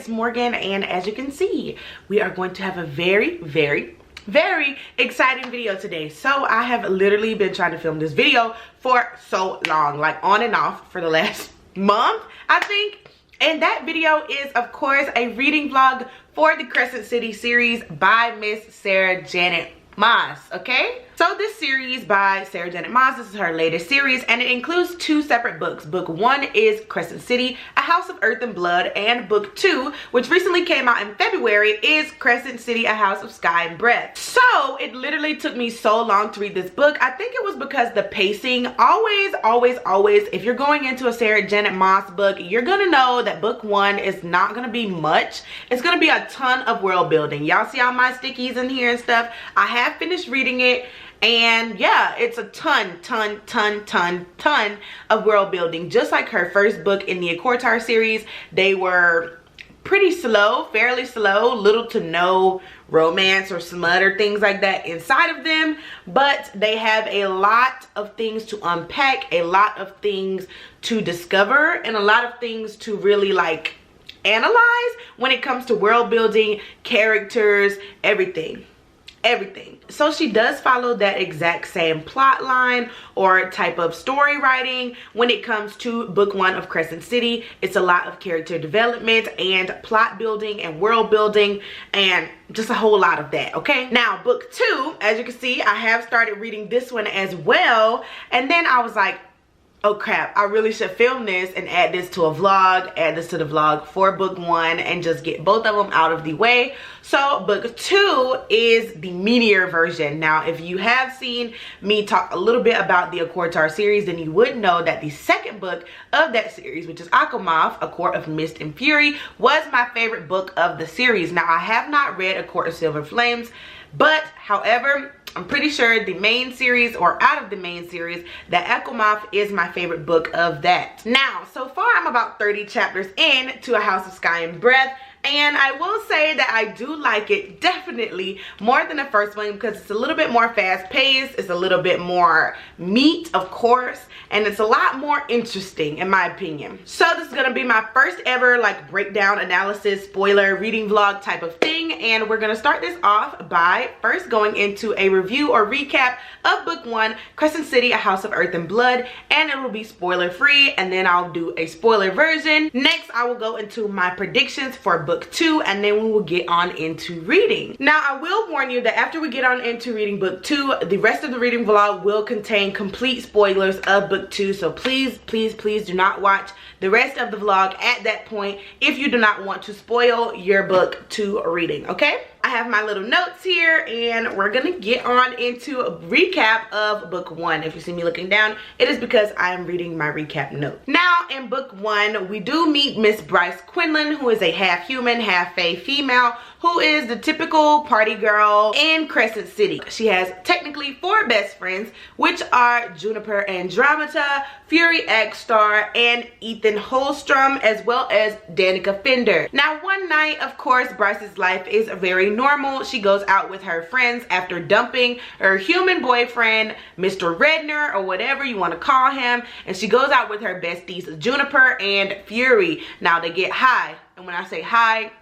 it's Morgan, and as you can see, we are going to have a very exciting video today. So I have literally been trying to film this video for so long, like on and off for the last month, I think. And that video is, of course, a reading vlog for the Crescent City series by Miss Sarah Janet Maas, okay? So this series by Sarah Janet Maas, this is her latest series, and it includes two separate books. Book 1 is Crescent City, A House of Earth and Blood, and book 2, which recently came out in February, is Crescent City, A House of Sky and Breath. So it literally took me so long to read this book. I think it was because the pacing, always, if you're going into a Sarah Janet Maas book, you're gonna know that book 1 is not gonna be much. It's gonna be a ton of world building. Y'all see all my stickies in here and stuff? I have finished reading it. And yeah, it's a ton of world building. Just like her first book in the Accortar series, they were pretty slow, fairly slow, little to no romance or smut or things like that inside of them. But they have a lot of things to unpack, a lot of things to discover, and a lot of things to really like analyze when it comes to world building, characters, everything. So she does follow that exact same plot line or type of story writing when it comes to book 1 of Crescent City. It's a lot of character development and plot building and world building and just a whole lot of that, okay? Now book 2, as you can see, I have started reading this one as well, and then I was like, oh crap, I really should film this and add this to a vlog, add this to the vlog for book 1 and just get both of them out of the way. So book 2 is the meatier version. Now, if you have seen me talk a little bit about the Accortar series, then you would know that the second book of that series, which is Aquamoth, A Court of Mist and Fury, was my favorite book of the series. Now, I have not read A Court of Silver Flames, but however, I'm pretty sure the main series, or out of the main series, that Aquamoth is my favorite book of that. Now, so far I'm about 30 chapters in to A House of Sky and Breath, and I will say that I do like it definitely more than the first one because it's a little bit more fast-paced, it's a little bit more meat, of course, and it's a lot more interesting in my opinion. So this is gonna be my first ever like breakdown, analysis, spoiler, reading vlog type of thing, and we're gonna start this off by first going into a review or recap of book 1, Crescent City, A House of Earth and Blood, and it will be spoiler free, and then I'll do a spoiler version. Next, I will go into my predictions for book 2, and then we will get on into reading. Now, I will warn you that after we get on into reading book 2, the rest of the reading vlog will contain complete spoilers of book 2, so please do not watch the rest of the vlog at that point if you do not want to spoil your book 2 reading, okay? I have my little notes here, and we're gonna get on into a recap of book 1. If you see me looking down, it is because I am reading my recap note. Now, in book 1, we do meet Miss Bryce Quinlan, who is a half human, half fae female, who is the typical party girl in Crescent City. She has technically 4 best friends, which are Juniper Andromeda, Fury X-Star, and Ethan Holstrom, as well as Danica Fender. Now, one night, of course, Bryce's life is very normal. She goes out with her friends after dumping her human boyfriend, Mr. Redner, or whatever you want to call him, and she goes out with her besties, Juniper and Fury. Now, they get high, and when I say high,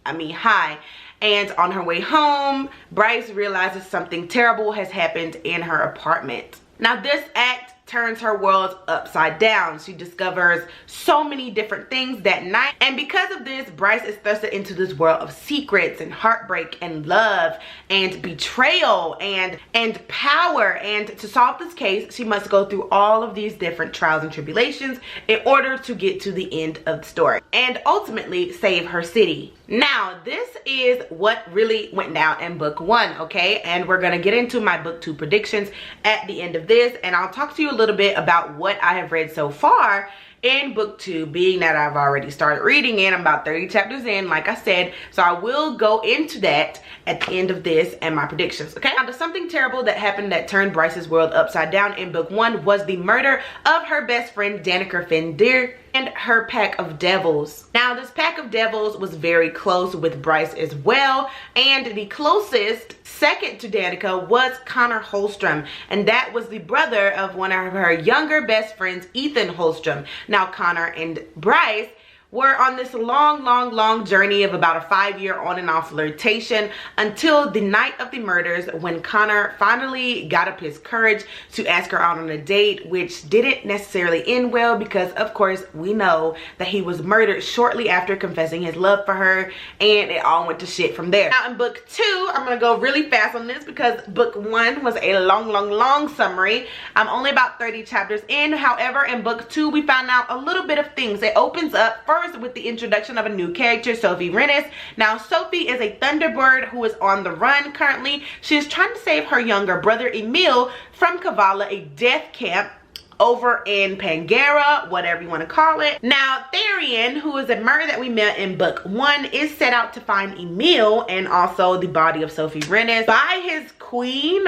I mean high. And on her way home, Bryce realizes something terrible has happened in her apartment. Now, this act turns her world upside down. She discovers so many different things that night, and because of this, Bryce is thrusted into this world of secrets and heartbreak and love and betrayal and power, and to solve this case, she must go through all of these different trials and tribulations in order to get to the end of the story and ultimately save her city. Now, this is what really went down in book 1, okay? And we're gonna get into my book 2 predictions at the end of this, and I'll talk to you a little bit about what I have read so far in book 2, being that I've already started reading it. I'm about 30 chapters in, like I said, so I will go into that at the end of this and my predictions, okay? Now, something terrible that happened that turned Bryce's world upside down in book 1 was the murder of her best friend, Danica Fender, and her pack of devils. Now, this pack of devils was very close with Bryce as well, and the closest second to Danica was Connor Holstrom, and that was the brother of one of her younger best friends, Ethan Holstrom. Now, Connor and Bryce were on this long journey of about a 5-year on and off flirtation until the night of the murders, when Connor finally got up his courage to ask her out on a date, which didn't necessarily end well because of course we know that he was murdered shortly after confessing his love for her, and it all went to shit from there. Now in book 2, I'm gonna go really fast on this because book 1 was a long summary. I'm only about 30 chapters in. However, in book 2 we found out a little bit of things. It opens up first with the introduction of a new character, Sophie Rennis. Now Sophie is a Thunderbird who is on the run currently. She is trying to save her younger brother Emil from Kavala, a death camp over in Pangera, whatever you want to call it. Now Therian, who is a murder that we met in book 1, is set out to find Emil and also the body of Sophie Rennis by his queen,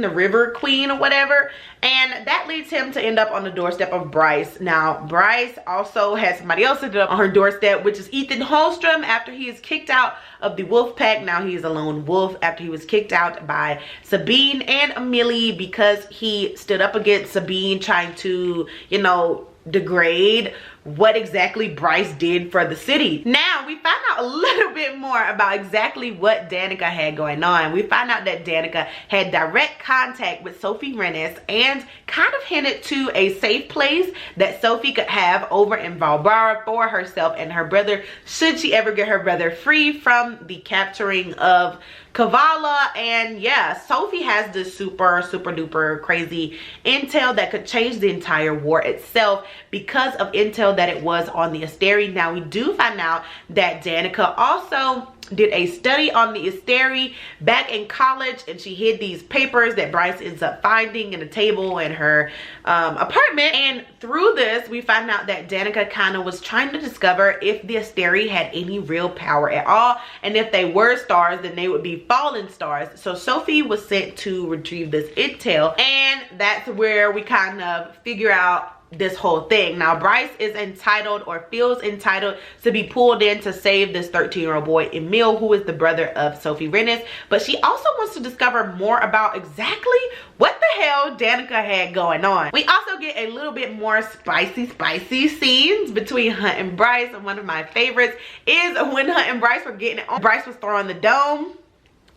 the river queen or whatever, and that leads him to end up on the doorstep of Bryce. Now Bryce also has somebody else ended up on her doorstep, which is Ethan Holstrom, after he is kicked out of the wolf pack. Now he is a lone wolf after he was kicked out by Sabine and Amelie because he stood up against Sabine, trying to, you know, degrade what exactly Bryce did for the city. Now we find out a little bit more about exactly what Danica had going on. We find out that Danica had direct contact with Sophie Rennis and kind of hinted to a safe place that Sophie could have over in Valbara for herself and her brother, should she ever get her brother free from the capturing of Kavala. And yeah, Sophie has this super duper crazy intel that could change the entire war itself because of intel that it was on the Asteri. Now we do find out that Danica also did a study on the Asteri back in college, and she hid these papers that Bryce ends up finding in a table in her apartment. And through this we find out that Danica kind of was trying to discover if the Asteri had any real power at all, and if they were stars then they would be fallen stars. So Sophie was sent to retrieve this intel, and that's where we kind of figure out this whole thing. Now Bryce is entitled, or feels entitled, to be pulled in to save this 13-year-old boy Emil, who is the brother of Sophie Rennis, but she also wants to discover more about exactly what the hell Danica had going on. We also get a little bit more spicy scenes between Hunt and Bryce, and one of my favorites is when Hunt and Bryce were getting it on. Bryce was throwing the dome,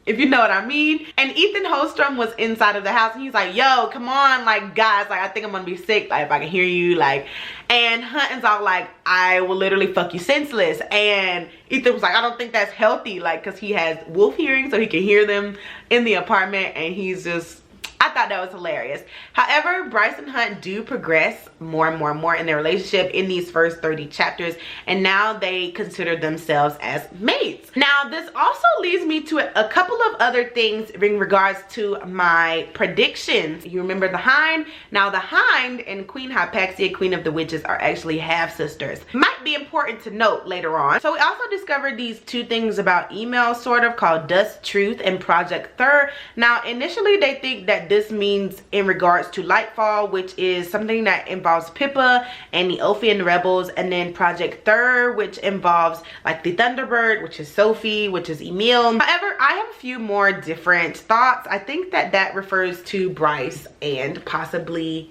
if you know what I mean, and Ethan Holstrom was inside of the house, and he's like, yo, come on, like, guys, like, I think I'm gonna be sick, like, if I can hear you, like, and Hunt is all like, I will literally fuck you senseless, and Ethan was like, I don't think that's healthy, like, because he has wolf hearing, so he can hear them in the apartment, and he's just, I thought that was hilarious. However, Bryce and Hunt do progress more and more in their relationship in these first 30 chapters, and now they consider themselves as mates. Now this also leads me to a couple of other things in regards to my predictions. You remember the Hind? Now the Hind and Queen Hypaxia, Queen of the Witches, are actually half sisters. Might be important to note later on. So we also discovered these two things about email, sort of, called Dust Truth and Project Thur. Now initially they think that this means in regards to Lightfall, which is something that involves Pippa and the Ophian rebels, and then Project Thur, which involves like the Thunderbird, which is Sophie, which is Emil. However, I have a few more different thoughts. I think that that refers to Bryce and possibly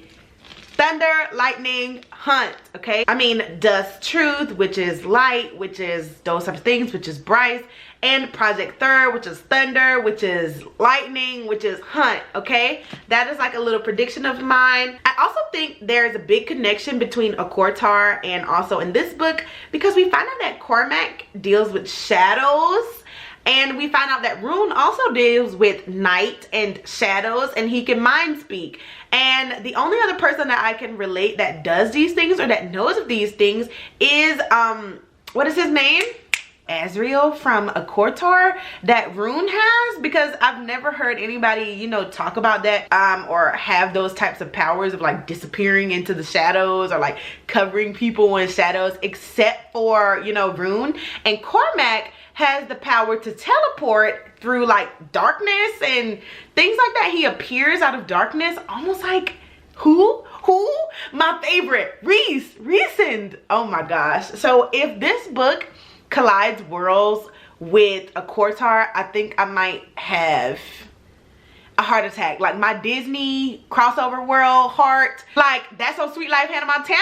Thunder, Lightning, Hunt, okay? I mean, Dust Truth, which is light, which is those types of things, which is Bryce, and Project Thur, which is thunder, which is lightning, which is Hunt, okay? That is like a little prediction of mine. I also think there's a big connection between Akortar and also in this book, because we find out that Cormac deals with shadows, and we find out that Rune also deals with night and shadows, and he can mind speak. And the only other person that I can relate that does these things or that knows of these things is, what is his name? Azrael from Akortar, that Rune has, because I've never heard anybody, you know, talk about that or have those types of powers of like disappearing into the shadows or like covering people in shadows, except for, you know, Rune. And Cormac has the power to teleport through like darkness and things like that. He appears out of darkness, almost like who? My favorite, Rhysand. Oh my gosh. So if this book collides worlds with Akortar, I think I might have a heart attack. Like my Disney crossover world heart, like That's So Sweet Life Hannah Montana,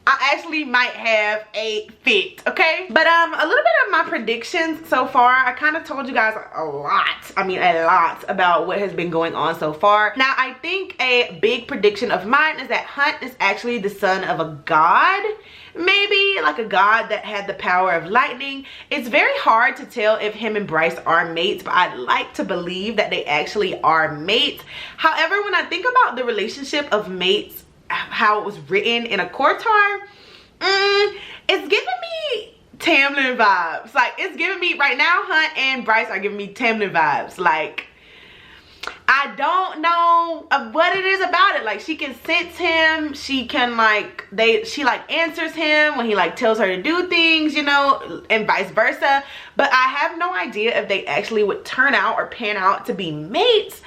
I actually might have a fit, okay? But a little bit of my predictions so far. I kind of told you guys a lot, I mean a lot, about what has been going on so far. Now, I think a big prediction of mine is that Hunt is actually the son of a god. Maybe like a god that had the power of lightning. It's very hard to tell if him and Bryce are mates, but I'd like to believe that they actually are mates. However, when I think about the relationship of mates, how it was written in a Quartar, it's giving me Tamlin vibes. Like, it's giving me, right now, Hunt and Bryce are giving me Tamlin vibes. Like, I don't know what it is about it. Like, she can sense him. She can, like, she like answers him when he like tells her to do things, you know, and vice versa. But I have no idea if they actually would turn out or pan out to be mates,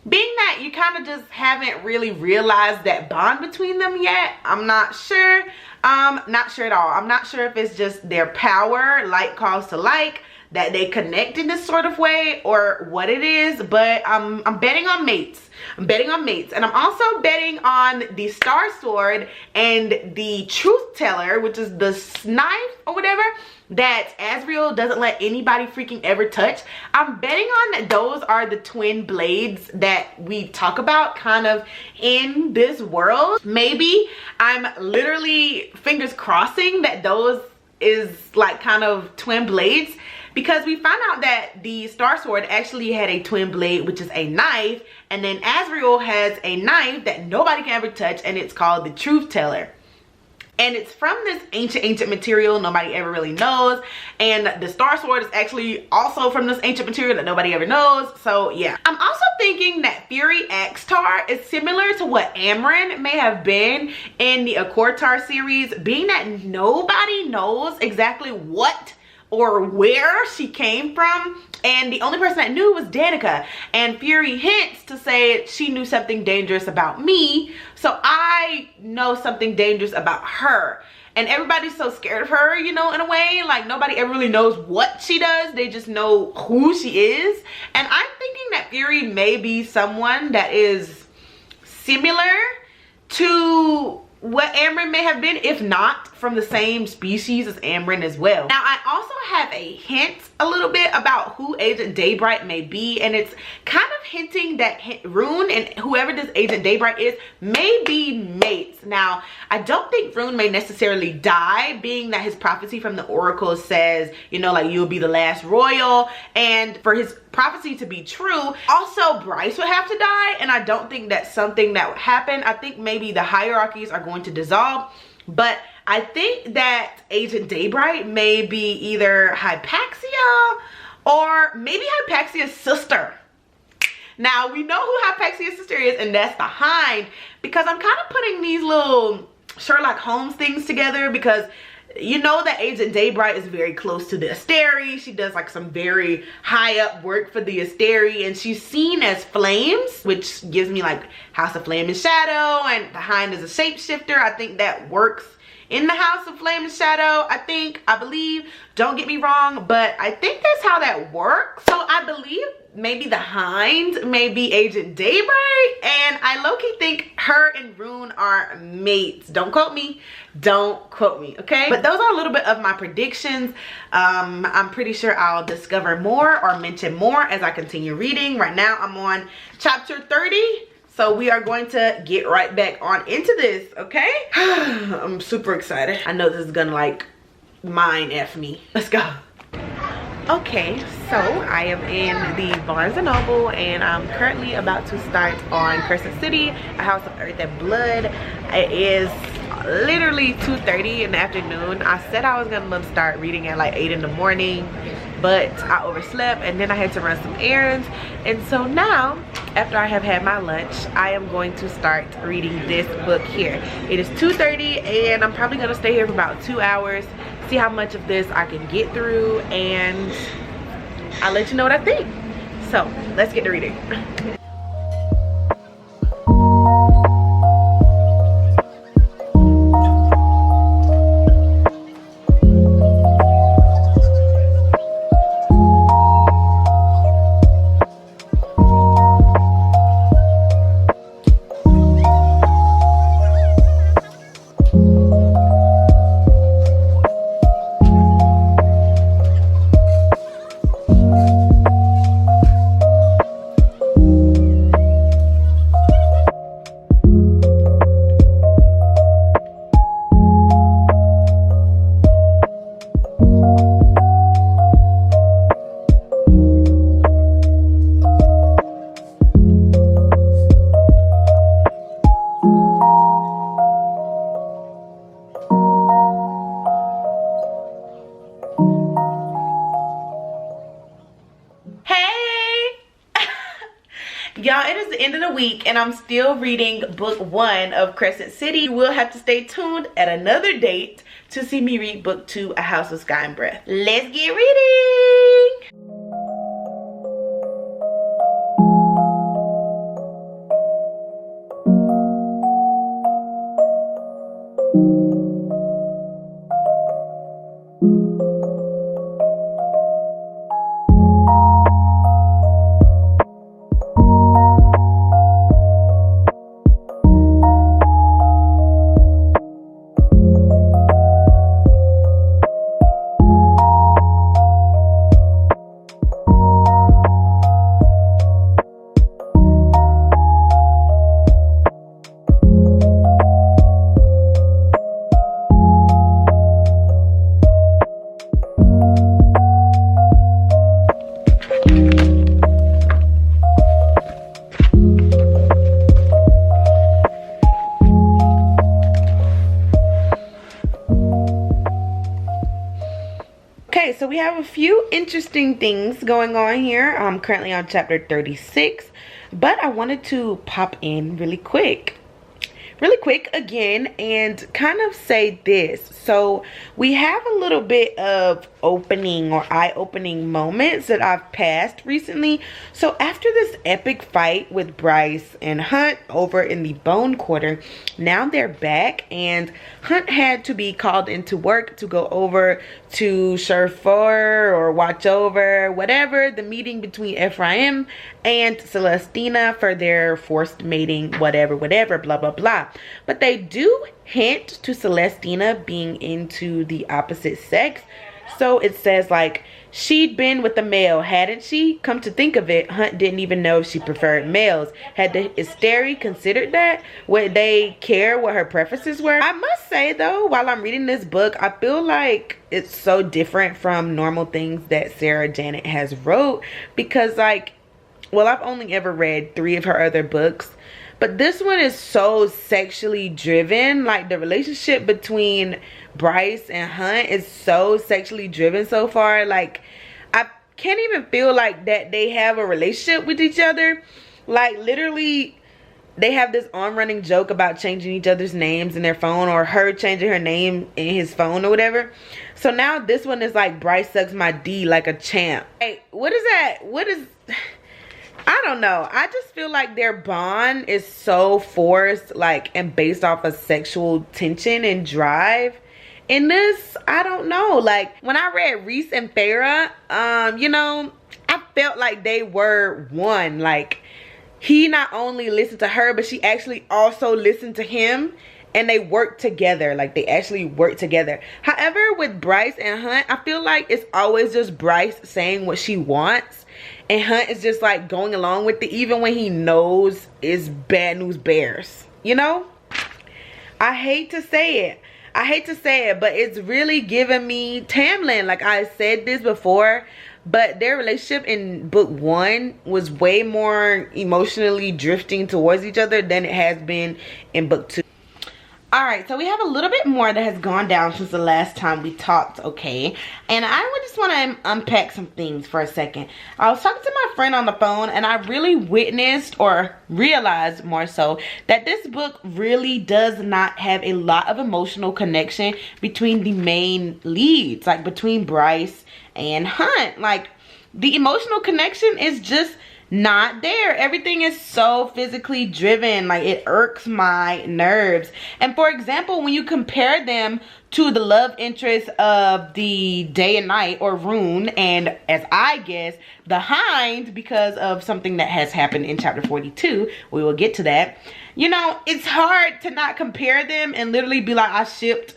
being that you kind of just haven't really realized that bond between them yet. I'm not sure. Not sure at all. I'm not sure if it's just their power, like calls to like, that they connect in this sort of way, or what it is. But I'm betting on mates. I'm betting on mates, and I'm also betting on the Star Sword and the Truth Teller, which is the knife or whatever that Asriel doesn't let anybody freaking ever touch. I'm betting on that those are the twin blades that we talk about kind of in this world. Maybe I'm literally fingers crossing that those is like kind of twin blades, because we found out that the Star Sword actually had a twin blade, which is a knife, and then Asriel has a knife that nobody can ever touch, and it's called the Truth Teller. And it's from this ancient material nobody ever really knows. And the Star Sword is actually also from this ancient material that nobody ever knows. So yeah. I'm also thinking that Fury Axtar is similar to what Amren may have been in the Akortar series, being that nobody knows exactly what or where she came from, and the only person that knew was Danica. And Fury hints to say she knew something dangerous about me, so I know something dangerous about her. And everybody's so scared of her, you know, in a way. Like, nobody ever really knows what she does, they just know who she is. And I'm thinking that Fury may be someone that is similar to what Amren may have been, if not from the same species as Amren as well. Now, I also have a hint a little bit about who Agent Daybright may be, and it's kind of hinting that Rune and whoever this Agent Daybright is may be mates. Now, I don't think Rune may necessarily die, being that his prophecy from the Oracle says, you know, like, you'll be the last royal, and for his prophecy to be true, also Bryce would have to die, and I don't think that's something that would happen. I think maybe the hierarchies are going to dissolve, but I think that Agent Daybright may be either Hypaxia or maybe Hypaxia's sister. Now, we know who Hypaxia's sister is, and that's the Hind, because I'm kind of putting these little Sherlock Holmes things together, because you know that Agent Daybright is very close to the Asteri. She does like some very high up work for the Asteri, and she's seen as Flames, which gives me like House of Flame and Shadow, and the Hind is a shapeshifter. I think that works in the House of Flame and Shadow. I believe, don't get me wrong, but I think that's how that works. So I believe maybe the Hind may be Agent Daybright, and I low-key think her and Rune are mates. Don't quote me, okay? But those are a little bit of my predictions. I'm pretty sure I'll discover more or mention more as I continue reading. Right now I'm on chapter 30. So we are going to get right back on into this, okay? I'm super excited. I know this is gonna like mind F me. Let's go. Okay, so I am in the Barnes & Noble, and I'm currently about to start on Crescent City, A House of Earth and Blood. It is literally 2:30 in the afternoon. I said I was gonna start reading at like 8 in the morning, but I overslept, and then I had to run some errands. And so now, after I have had my lunch, I am going to start reading this book here. It is 2:30, and I'm probably gonna stay here for about 2 hours, see how much of this I can get through, and I'll let you know what I think. So let's get to reading. Y'all, it is the end of the week and I'm still reading book 1 of Crescent City. You will have to stay tuned at another date to see me read book 2, A House of Sky and Breath. Let's get reading! Okay, so we have a few interesting things going on here. I'm currently on chapter 36, but I wanted to pop in really quick again and kind of say this. So we have a little bit of opening or eye-opening moments that I've passed recently. So after this epic fight with Bryce and Hunt over in the Bone Quarter, now they're back and Hunt had to be called into work to go over to chauffeur or watch over whatever the meeting between Ephraim and Celestina for their forced mating, whatever, blah blah blah. But they do hint to Celestina being into the opposite sex. So it says like, she'd been with a male, hadn't she? Come to think of it, Hunt didn't even know if she preferred males. Had the Asteri considered that? Would they care what her preferences were? I must say though, while I'm reading this book, I feel like it's so different from normal things that Sarah Janet has wrote. Because like, well, I've only ever read 3 of her other books. But this one is so sexually driven. Like the relationship between Bryce and Hunt is so sexually driven so far. Like I can't even feel like that they have a relationship with each other. Like literally they have this on-running joke about changing each other's names in their phone, or her changing her name in his phone or whatever. So now this one is like, Bryce sucks my D like a champ. Hey, what is that? What is... I don't know. I just feel like their bond is so forced, like, and based off of sexual tension and drive. In this, I don't know. Like, when I read Reese and Farah, you know, I felt like they were one. Like, he not only listened to her, but she actually also listened to him. And they work together. Like, they actually work together. However, with Bryce and Hunt, I feel like it's always just Bryce saying what she wants. And Hunt is just like going along with it, even when he knows it's bad news bears. You know? I hate to say it. But it's really giving me Tamlin. Like I said this before. But their relationship in book 1 was way more emotionally drifting towards each other than it has been in book 2. Alright, so we have a little bit more that has gone down since the last time we talked, okay? And I would just want to unpack some things for a second. I was talking to my friend on the phone and I really witnessed, or realized more so, that this book really does not have a lot of emotional connection between the main leads, like between Bryce and Hunt. Like, the emotional connection is just not there. Everything is so physically driven. Like, it irks my nerves. And for example, when you compare them to the love interest of the Day and Night, or Rune, and as I guess the Hind, because of something that has happened in chapter 42, we will get to that. You know, it's hard to not compare them and literally be like, I shipped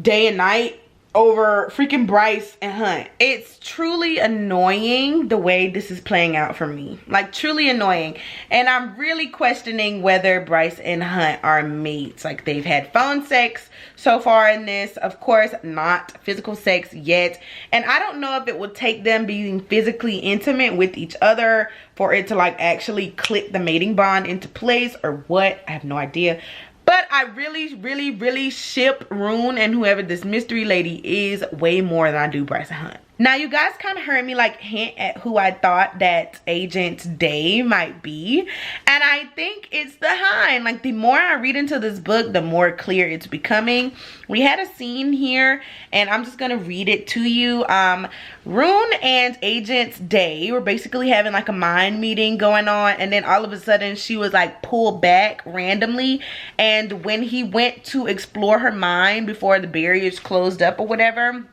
Day and Night over freaking Bryce and Hunt. It's truly annoying the way this is playing out for me. Like, truly annoying. And I'm really questioning whether Bryce and Hunt are mates. Like, they've had phone sex so far in this. Of course, not physical sex yet. And I don't know if it would take them being physically intimate with each other for it to like actually click the mating bond into place, or what. I have no idea. But I really ship Rune and whoever this mystery lady is way more than I do Bryce and Hunt. Now, you guys kind of heard me like hint at who I thought that Agent Day might be. And I think it's the Hind. Like, the more I read into this book, the more clear it's becoming. We had a scene here, and I'm just going to read it to you. Rune and Agent Day were basically having like a mind meeting going on. And then all of a sudden, she was like pulled back randomly. And when he went to explore her mind before the barriers closed up or whatever,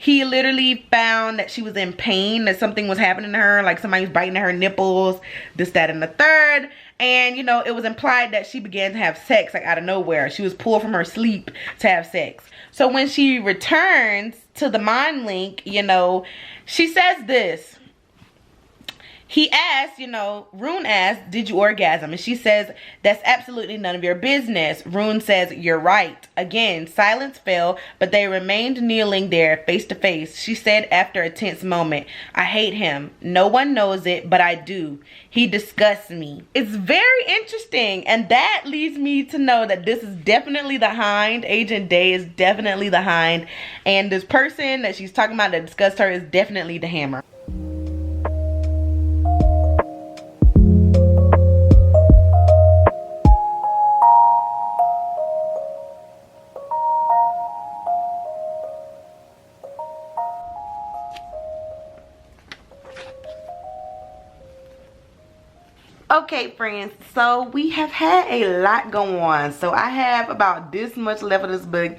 he literally found that she was in pain, that something was happening to her, like somebody was biting at her nipples, this, that, and the third. And, you know, it was implied that she began to have sex, like, out of nowhere. She was pulled from her sleep to have sex. So when she returns to the mind link, you know, she says this. He asked, you know, Rune asked, did you orgasm? And she says, that's absolutely none of your business. Rune says, you're right. Again, silence fell, but they remained kneeling there face to face. She said after a tense moment, I hate him. No one knows it, but I do. He disgusts me. It's very interesting. And that leads me to know that this is definitely the Hind. Agent Day is definitely the Hind. And this person that she's talking about that disgusts her is definitely the Hammer. Okay, friends, so we have had a lot going on. So I have about this much left of this book,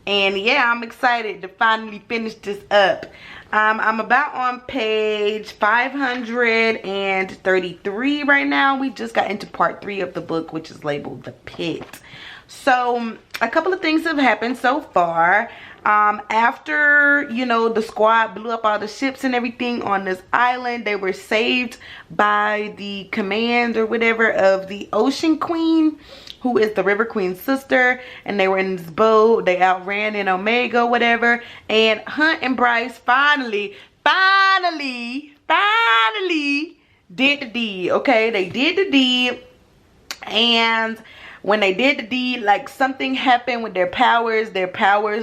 and yeah, I'm excited to finally finish this up. I'm about on page 533 right now. We just got into part 3 of the book, which is labeled The Pit. So a couple of things have happened so far. After, you know, the squad blew up all the ships and everything on this island, they were saved by the command or whatever of the Ocean Queen, who is the River Queen's sister. And they were in this boat. They outran in Omega, whatever. And Hunt and Bryce finally did the deed. Okay, they did the deed. And when they did the deed, like, something happened with their powers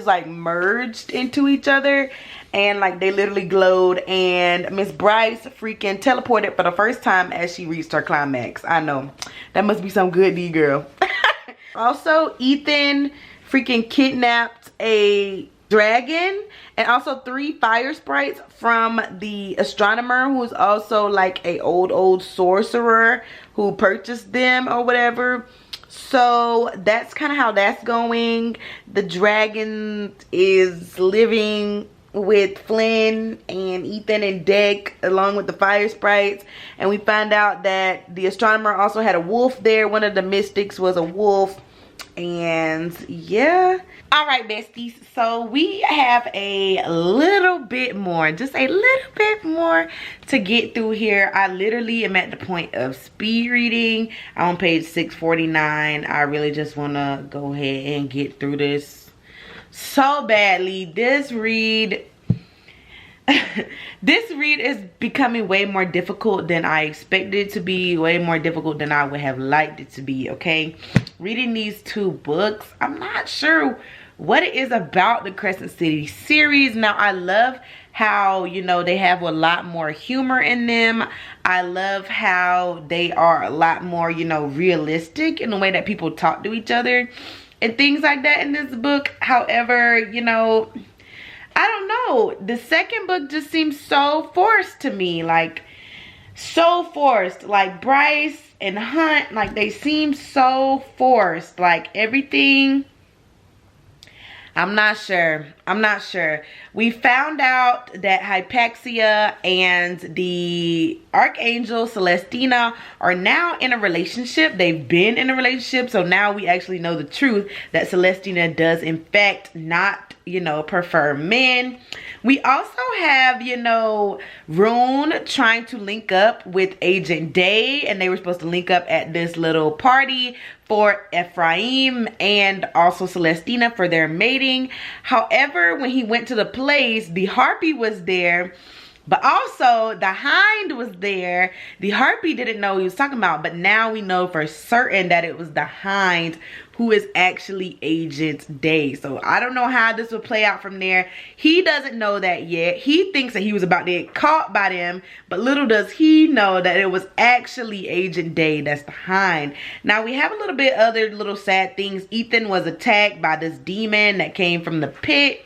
like merged into each other, and like they literally glowed, and Miss Bryce freaking teleported for the first time as she reached her climax. I know, that must be some good deed, girl. Also, Ethan freaking kidnapped a dragon and also 3 fire sprites from the astronomer, who's also like a old sorcerer who purchased them or whatever. So that's kind of how that's going. The dragon is living with Flynn and Ethan and Deck along with the fire sprites. And we find out that the astronomer also had a wolf there. One of the mystics was a wolf. And yeah. Alright, besties, so we have a little bit more, just a little bit more to get through here. I literally am at the point of speed reading. I'm on page 649. I really just want to go ahead and get through this so badly. This read is becoming way more difficult than I expected it to be, way more difficult than I would have liked it to be, okay? Reading these 2 books, I'm not sure what it is about the Crescent City series. Now, I love how, you know, they have a lot more humor in them. I love how they are a lot more, you know, realistic in the way that people talk to each other and things like that in this book. However, you know, I don't know, the second book just seems so forced to me, like so forced. Like Bryce and Hunt, like they seem so forced, like everything. I'm not sure. We found out that Hypaxia and the Archangel Celestina are now in a relationship. They've been in a relationship. So now we actually know the truth that Celestina does in fact not, you know, prefer men. We also have, you know, Rune trying to link up with Agent Day, and they were supposed to link up at this little party for Ephraim and also Celestina for their mating. However, when he went to the place, the Harpy was there But also, the hind was there. The harpy didn't know what he was talking about, but now we know for certain that it was the hind who is actually Agent Day. So I don't know how this will play out from there. He doesn't know that yet. He thinks that he was about to get caught by them, but little does he know that it was actually Agent Day that's the hind. Now we have a little bit other little sad things. Ethan was attacked by this demon that came from the pit.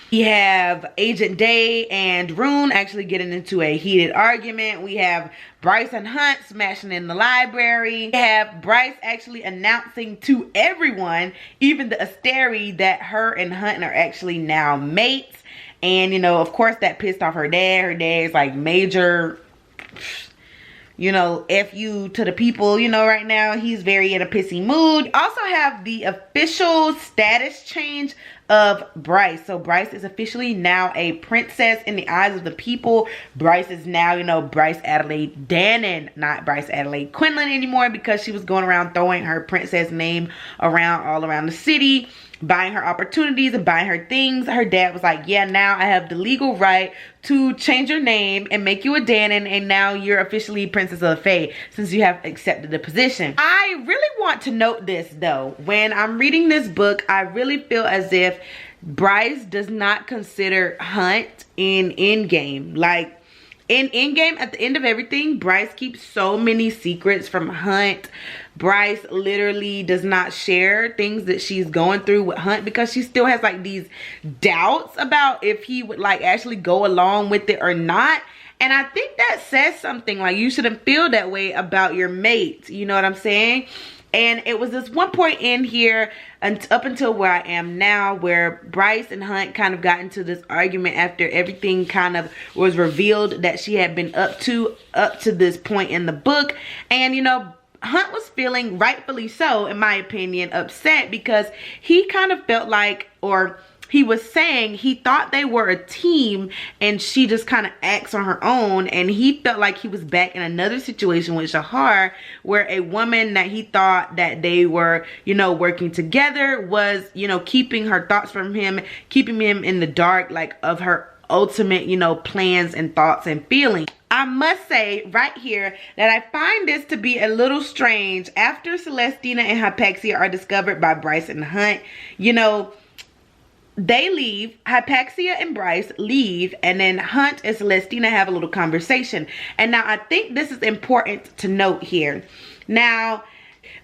We have Agent Day and Rune actually getting into a heated argument. We have Bryce and Hunt smashing in the library. We have Bryce actually announcing to everyone, even the Asteri, that her and Hunt are actually now mates. And, you know, of course that pissed off her dad. Her dad's like major, you know, F you to the people, you know, right now. He's very in a pissy mood. We also have the official status change of Bryce. So Bryce is officially now a princess in the eyes of the people. Bryce is now, you know, Bryce Adelaide Dannon, not Bryce Adelaide Quinlan anymore, because she was going around throwing her princess name around all around the city, buying her opportunities and buying her things. Her dad was like, yeah, now I have the legal right to change your name and make you a Dannon, and now you're officially Princess of the Fae since you have accepted the position. I really want to note this though. When I'm reading this book, I really feel as if Bryce does not consider Hunt in Endgame. Like, in Endgame, at the end of everything, Bryce keeps so many secrets from Hunt. Bryce literally does not share things that she's going through with Hunt because she still has like these doubts about if he would like actually go along with it or not. And I think that says something. Like, you shouldn't feel that way about your mate. You know what I'm saying? And it was this one point in here, and up until where I am now, where Bryce and Hunt kind of got into this argument after everything kind of was revealed that she had been up to this point in the book. And, you know, Hunt was feeling, rightfully so, in my opinion, upset because he kind of felt like, or he was saying he thought they were a team and she just kind of acts on her own, and he felt like he was back in another situation with Shahar where a woman that he thought that they were, you know, working together was, you know, keeping her thoughts from him, keeping him in the dark, like, of her ultimate, you know, plans and thoughts and feelings. I must say right here that I find this to be a little strange. After Celestina and Hypaxia are discovered by Bryce and Hunt, you know, they leave. Hypaxia and Bryce leave, and then Hunt and Celestina have a little conversation. And now I think this is important to note here. Now,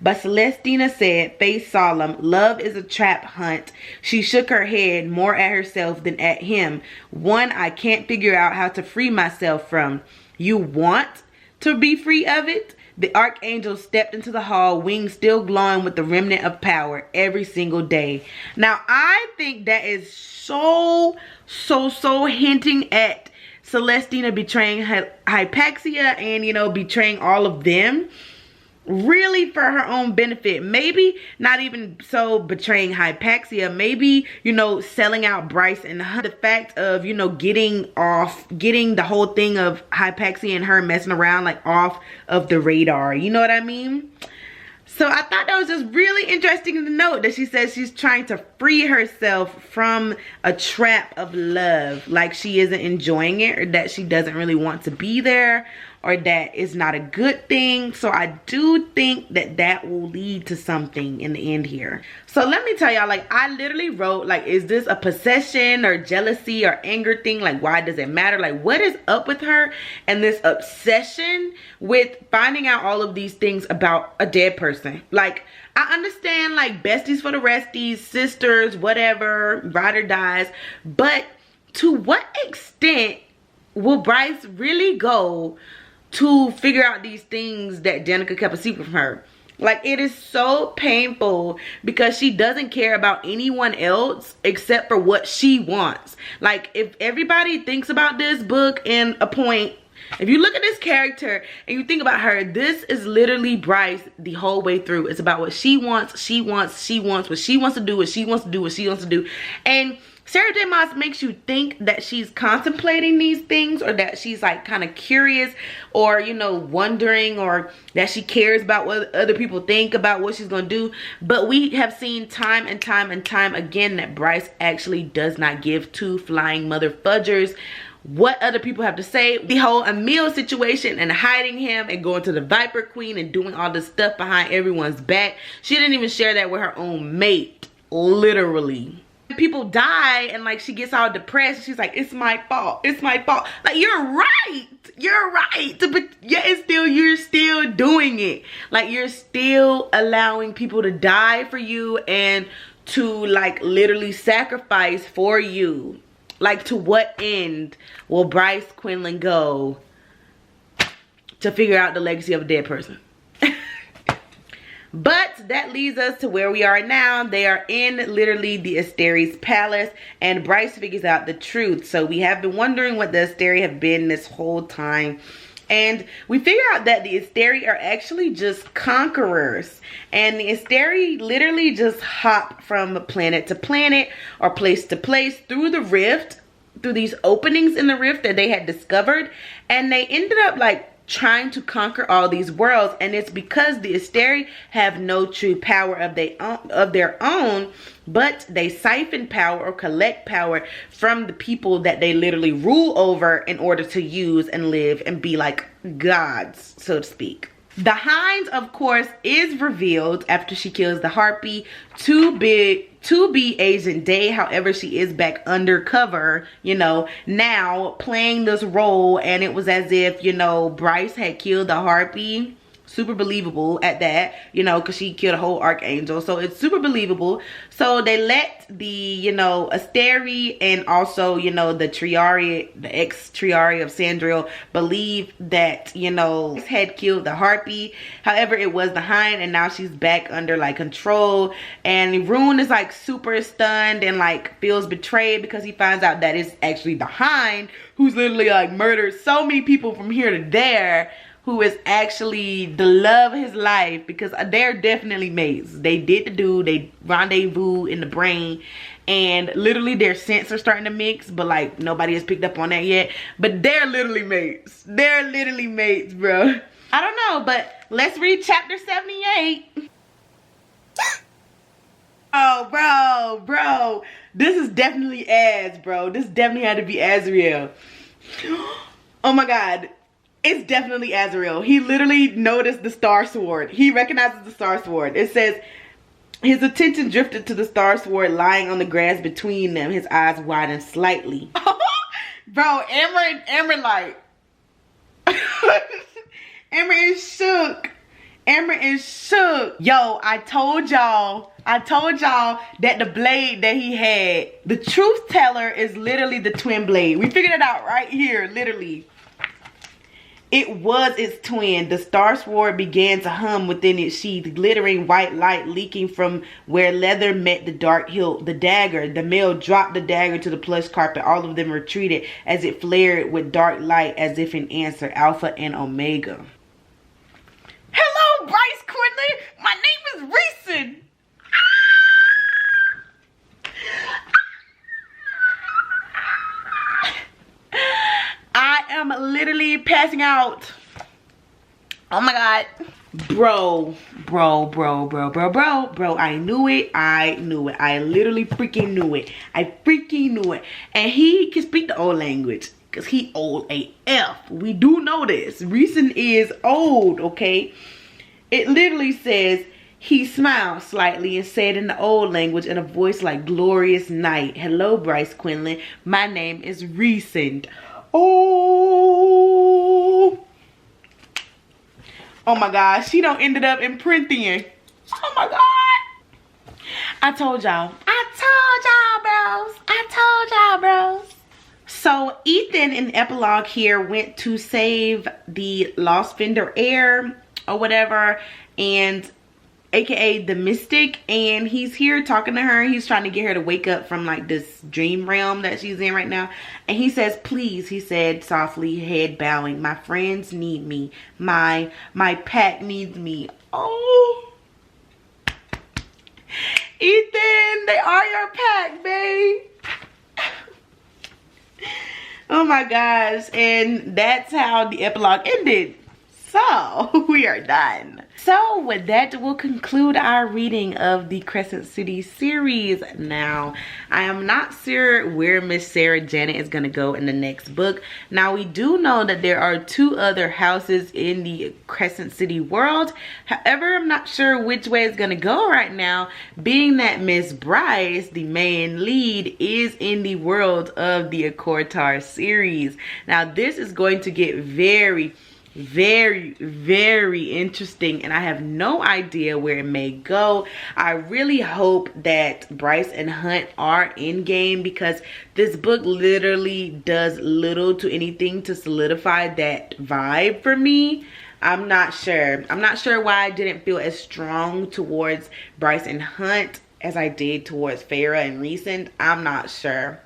but Celestina said, face solemn, love is a trap, Hunt. She shook her head more at herself than at him. One I can't figure out how to free myself from. You want to be free of it? The archangel stepped into the hall, wings still glowing with the remnant of power every single day. Now, I think that is so hinting at Celestina betraying Hypaxia and, you know, betraying all of them. Really for her own benefit. Maybe not even so betraying Hypaxia. Maybe, you know, selling out Bryce and Hunt. The fact of, you know, getting the whole thing of Hypaxia and her messing around, like, off of the radar. You know what I mean? So I thought that was just really interesting to note that she says she's trying to free herself from a trap of love. Like, she isn't enjoying it, or that she doesn't really want to be there, or that it's not a good thing. So I do think that that will lead to something in the end here. So let me tell y'all, like, I literally wrote, like, is this a possession or jealousy or anger thing? Like, why does it matter? Like, what is up with her and this obsession with finding out all of these things about a dead person? Like, I understand, like, besties for the resties, sisters, whatever, ride or dies, but to what extent will Bryce really go to figure out these things that Danica kept a secret from her? Like, it is so painful because she doesn't care about anyone else except for what she wants. Like, if everybody thinks about this book in a point, if you look at this character and you think about her, this is literally Bryce the whole way through. It's about what she wants, what she wants to do, what she wants to do. And Sarah J. Maas makes you think that she's contemplating these things, or that she's like kind of curious, or, you know, wondering, or that she cares about what other people think about what she's going to do. But we have seen time and time again that Bryce actually does not give two flying mother fudgers what other people have to say. The whole Emil situation and hiding him and going to the Viper Queen and doing all this stuff behind everyone's back. She didn't even share that with her own mate, literally. People die and like she gets all depressed. She's like, it's my fault, it's my fault. Like, you're right, but yeah, you're still doing it. Like, you're still allowing people to die for you and to like literally sacrifice for you. Like, to what end will Bryce Quinlan go to figure out the legacy of a dead person? But that leads us to where we are now. They are in literally the Asteri's palace, and Bryce figures out the truth. So we have been wondering what the Asteri have been this whole time. And we figure out that the Asteri are actually just conquerors. And the Asteri literally just hop from planet to planet or place to place through the rift, through these openings in the rift that they had discovered. And they ended up like trying to conquer all these worlds, and it's because the Asteri have no true power of their own, but they siphon power or collect power from the people that they literally rule over in order to use and live and be like gods, so to speak. The Hind, of course, is revealed after she kills the Harpy to be Agent Day. However, she is back undercover, you know, now playing this role, and it was as if, you know, Bryce had killed the Harpy. Super believable at that, you know, because she killed a whole archangel, so it's super believable. So they let the, you know, Asteri and also, you know, the Triari, the ex-Triari of Sandriel believe that, you know, had killed the Harpy. However, it was the Hind, and now she's back under like control, and Rune is like super stunned and like feels betrayed because he finds out that it's actually the Hind who's literally like murdered so many people from here to there, who is actually the love of his life, because they're definitely mates. They did the do, they rendezvous in the brain, and literally their scents are starting to mix, but like nobody has picked up on that yet. But they're literally mates. They're literally mates, bro. I don't know, but let's read chapter 78. Oh, bro. This is definitely Az, bro. This definitely had to be Azriel. Oh my God. It's definitely Azrael. He literally noticed the Star Sword. He recognizes the Star Sword. It says, his attention drifted to the Star Sword lying on the grass between them. His eyes widened slightly. Bro, Amber like... Amber is shook. Amber is shook. Yo, I told y'all that the blade that he had, the truth teller is literally the twin blade. We figured it out right here, literally. It was its twin. The Star Sword began to hum within its sheath, glittering white light leaking from where leather met the dark hilt. The dagger. The male dropped the dagger to the plush carpet. All of them retreated as it flared with dark light as if in answer. Alpha and Omega. Hello, Bryce Quinlan. My name is Reeson. I am literally passing out. Oh my God. Bro, I knew it. I literally freaking knew it. And he can speak the old language because he old AF. We do know this. Reeson is old, okay? It literally says, he smiled slightly and said in the old language in a voice like glorious night, hello, Bryce Quinlan. My name is Reeson. Oh my God, she done ended up in Printheon. Oh my God. I told y'all bros. So Ethan in the epilogue here went to save the Lost Fender heir or whatever, and aka the Mystic, and he's here talking to her. He's trying to get her to wake up from like this dream realm that she's in right now, and he says, please, he said softly, head bowing, my friends need me, my pack needs me. Oh, Ethan, they are your pack, babe. Oh my gosh. And that's how the epilogue ended. So we are done. So with that, we'll conclude our reading of the Crescent City series. Now, I am not sure where Miss Sarah Janet is going to go in the next book. Now, we do know that there are 2 other houses in the Crescent City world. However, I'm not sure which way it's going to go right now, being that Miss Bryce, the main lead, is in the world of the Acortar series. Now, this is going to get very interesting, and I have no idea where it may go. I really hope that Bryce and Hunt are in game, because this book literally does little to anything to solidify that vibe for me. I'm not sure why I didn't feel as strong towards Bryce and Hunt as I did towards Farrah and Recent. I'm not sure,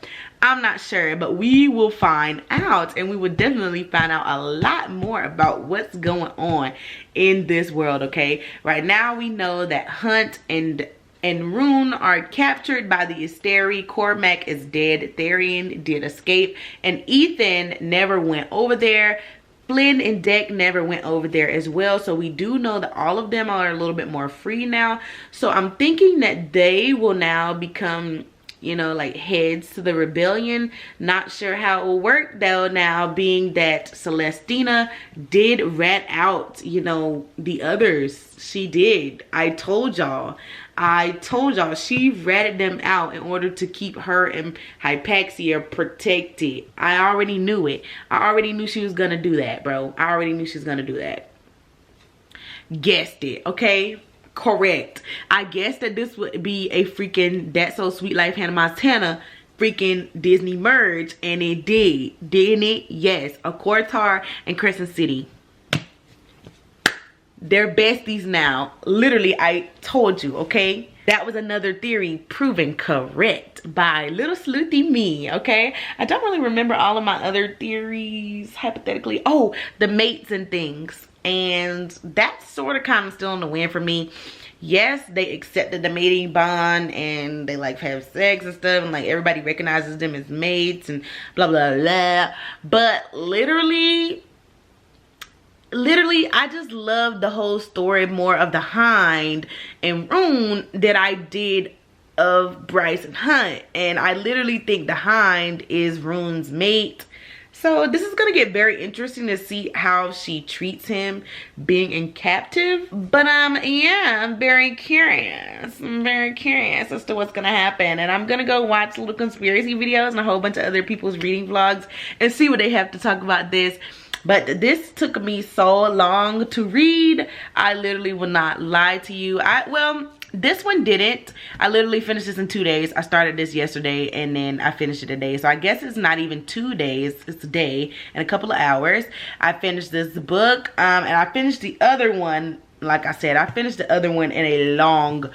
but we will find out, and we will definitely find out a lot more about what's going on in this world, okay? Right now, we know that Hunt and Rune are captured by the Asteri. Cormac is dead. Therian did escape, and Ethan never went over there. Flynn and Deck never went over there as well. So we do know that all of them are a little bit more free now. So I'm thinking that they will now become, you know, like heads to the rebellion. Not sure how it will work though, now being that Celestina did rat out, you know, the others. She did. I told y'all she ratted them out in order to keep her and Hypaxia protected. I already knew it. I already knew she was gonna do that, bro. I already knew she was gonna do that. Guessed it, okay? Correct. I guessed that this would be a freaking That's So Sweet Life Hannah Montana freaking Disney merge, and it did, didn't it? Yes. Acortar and Crescent City, they're besties now. Literally, I told you, okay? That was another theory proven correct by little sleuthy me, okay? I don't really remember all of my other theories, hypothetically. Oh, the mates and things. And that's sort of kind of still in the win for me. Yes, they accepted the mating bond, and they like have sex and stuff, and like everybody recognizes them as mates and blah, blah, blah. But literally, I just love the whole story more of the Hind and Rune that I did of Bryce and Hunt. And I literally think the Hind is Rune's mate. So this is going to get very interesting to see how she treats him being in captive. But yeah, I'm very curious. I'm very curious as to what's going to happen. And I'm going to go watch little conspiracy videos and a whole bunch of other people's reading vlogs and see what they have to talk about this. But this took me so long to read. I literally will not lie to you. Well, this one didn't. I literally finished this in 2 days. I started this yesterday and then I finished it today. So I guess it's not even 2 days. It's a day and a couple of hours. I finished this book and I finished the other one. Like I said, I finished the other one in a long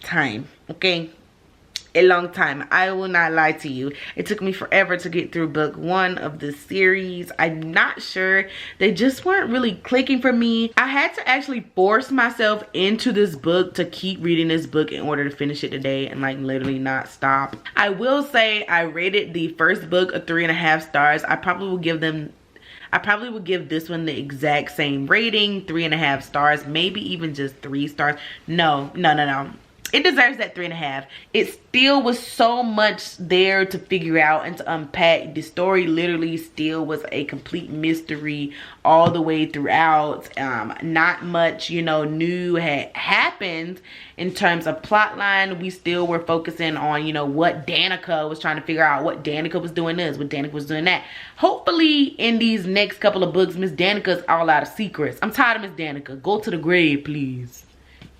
time. Okay? A long time. I will not lie to you. It took me forever to get through book 1 of this series. I'm not sure. They just weren't really clicking for me. I had to actually force myself into this book to keep reading this book in order to finish it today and like literally not stop. I will say I rated the first book a 3.5 stars. I probably will give this one the exact same rating, 3.5 stars, maybe even just 3 stars. No. It deserves that 3.5. It still was so much there to figure out and to unpack. The story literally still was a complete mystery all the way throughout. Not much, you know, new had happened in terms of plot line. We still were focusing on, you know, what Danica was trying to figure out, what Danica was doing this, what Danica was doing that. Hopefully in these next couple of books, Miss Danica's all out of secrets. I'm tired of Miss Danica. Go to the grave, please.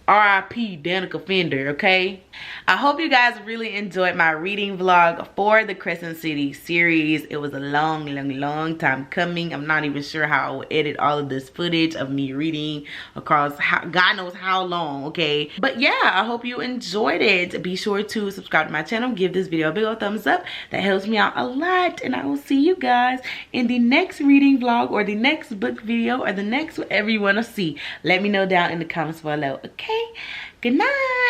R.I.P. Danica Fender, okay? I hope you guys really enjoyed my reading vlog for the Crescent City series. It was a long time coming. I'm not even sure how I will edit all of this footage of me reading across God knows how long, okay? But yeah, I hope you enjoyed it. Be sure to subscribe to my channel. Give this video a big old thumbs up. That helps me out a lot. And I will see you guys in the next reading vlog or the next book video or the next whatever you want to see. Let me know down in the comments below, okay? Good night.